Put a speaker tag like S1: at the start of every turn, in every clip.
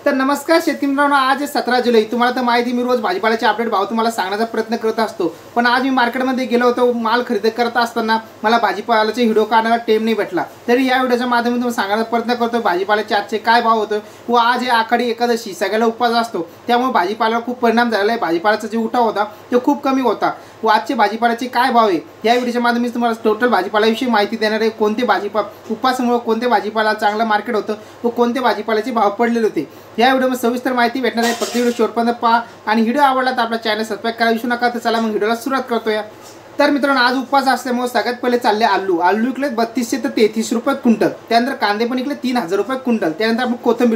S1: तर नमस्कार शेतकरी मित्रांनो, आज आहे 17 जुलै। तुम्हाला तर माहिती मी रोज भाजीपाल्याचे अपडेट भाव तुम्हाला सांगण्याचा प्रयत्न करत असतो, पण आज मी मार्केटमध्ये गेलो होतो। माल खरेदी करत असताना मला भाजीपाल्याचे व्हिडिओ काढण्याला टाइम नाही भेटला, तरी या व्हिडिओच्या माध्यमातून सांगण्याचा प्रयत्न करतो भाजीपाल्याचे आजचे काय भाव होते व आज आहे आषाढी एकादशी, सगळ्याला उपवास असतो, त्यामुळे भाजीपाल्यावर खूप परिणाम झालेला आहे। भाजीपाल्याचा जे उठाव होता तो खूप कमी होता व आजचे भाजीपाल्याचे काय भाव आहे या व्हिडिओच्या माध्यमातून तुम्हाला टोटल भाजीपाल्याविषयी माहिती देणार आहे। कोणते उपवासामुळे कोणते भाजीपाला चांगला मार्केट होतं व कोणते भाजीपाल्याचे भाव पडलेले होते या व्हिडिओमध्ये सविस्तर माहिती भेटणार आहे। फक्त व्हिडिओ शेवटपर्यंत पहा आणि व्हिडिओ आवडला तर आपला चॅनल सबस्क्राइब करायला विसरू नका। तर चला मग व्हिडिओला सुरुवात करतोय। तर मित्रांनो, आज उपवास असल्यामुळे सगळ्यात पहिले चालले आलू विकले 3200 ते 3300 रुपये क्विंटल। त्यानंतर कांदे पण विकले 3000 रुपये क्विंटल। त्यानंतर आपण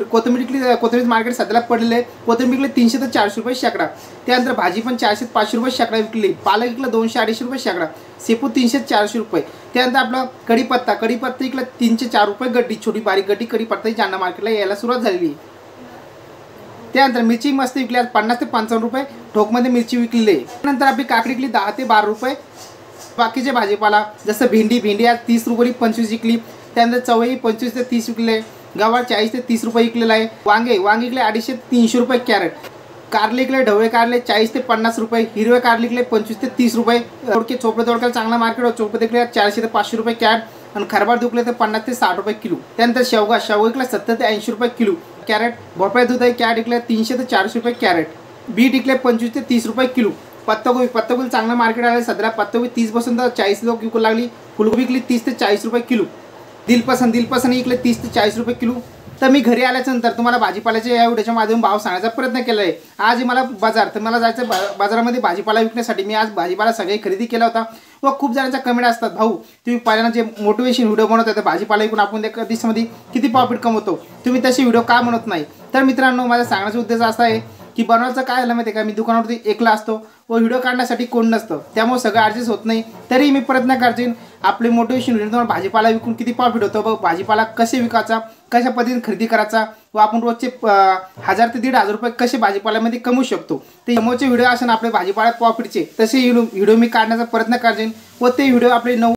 S1: कोथिंबीर मार्केट सध्याला पडलेले आहे, कोथिंबीर विकले 300 ते 400 रुपये शेकडा। त्यानंतर भाजी पण 400 ते 500 रुपये शेकडा विकली। पालक विकलं 200-250 रुपये शेकडा। शेपू 300 ते 400 रुपये। त्यानंतर आपलं कढीपत्ता विकलं 3 ते 4 रुपये गड्डी, छोटी बारीक गड्डी कढीपत्ता जालना मार्केटला यायला सुरुवात झालेली आहे। त्यानंतर मिरची मस्त विकली 50 ते 55 रुपये ठोकमध्ये मिरची विकलेली आहे। त्यानंतर आपली काकडी विकली 10 ते 12 रुपये। बाकीचे भाजीपाला जसं भेंडी आज 30 रुपये 25 विकली। त्यानंतर चवळी 25 ते 30 विकले। गवार 40 ते 30 रुपये विकलेला आहे। वांगे विकले 250 ते 300 रुपये कॅरेट। कारले विकले ढवळे कारले 40 ते 50 रुपये। हिरवे कारले विकले 25 ते 30 रुपये। चोपडे दोडक्याला चांगला मार्केट होतं, चोपडे विकले 400 ते 500 रुपये कॅरेट आणि खरबा विकले तर 50 ते 60 रुपये किलो। त्यानंतर शेवगा विकले 70 ते 80 रुपये किलो कॅरेट। भोपळा दूध आहे कॅरेट विकले 300 ते 400 रुपये कॅरेट। बीट विकले 25 ते 30 रुपये किलो। पत्तागोबी चांगलं मार्केट आहे सध्या। पत्तागोबी 30 पासून तर 40 लोक विकू लागली। फुलगोबी विकली 30 ते 40 रुपये किलो। दिलपसंद विकले 30 ते 40 रुपये किलो। तर मी घरी आल्यानंतर तुम्हाला भाजीपाल्याचे या व्हिडिओच्या माध्यमातून भाव सांगण्याचा प्रयत्न केला आहे। आज मला मला जायचं बाजारामध्ये भाजीपाला विकण्यासाठी। मी आज भाजीपाला सगळे खरेदी केला होता व खूप जणांचा कमेंट असतात, भाऊ तुम्ही पहिल्यांदा जे मोटिवेशन व्हिडिओ बनवता भाजीपाला विकून आपण त्या दिवसामध्ये किती प्रॉफिट कमवतो, तुम्ही तसे व्हिडिओ का बनवत नाही। तर मित्रांनो, माझा सांगण्याचा उद्देश असा आहे की बनवायचं काय झालं माहिती आहे का, मी दुकानावरती एकला असतो व व्हिडिओ काढण्यासाठी कोण नसतं, त्यामुळे सगळं ॲडजस्ट होत नाही। तरी मी प्रयत्न करते आपले मोटिवेशन व्हिडिओ तुम्हाला भाजीपाला विकून किती प्रॉफिट होतं व भाजीपाला कसे विकायचा, कशा पद्धतीने खरेदी करायचा व आपण रोजचे 1000 ते 1500 रुपये कसे भाजीपाल्यामध्ये कमवू शकतो। ते समोरचे व्हिडिओ असेल आपले भाजीपाला प्रॉफिटचे, तसे व्हिडिओ मी काढण्याचा प्रयत्न करते व ते व्हिडिओ आपले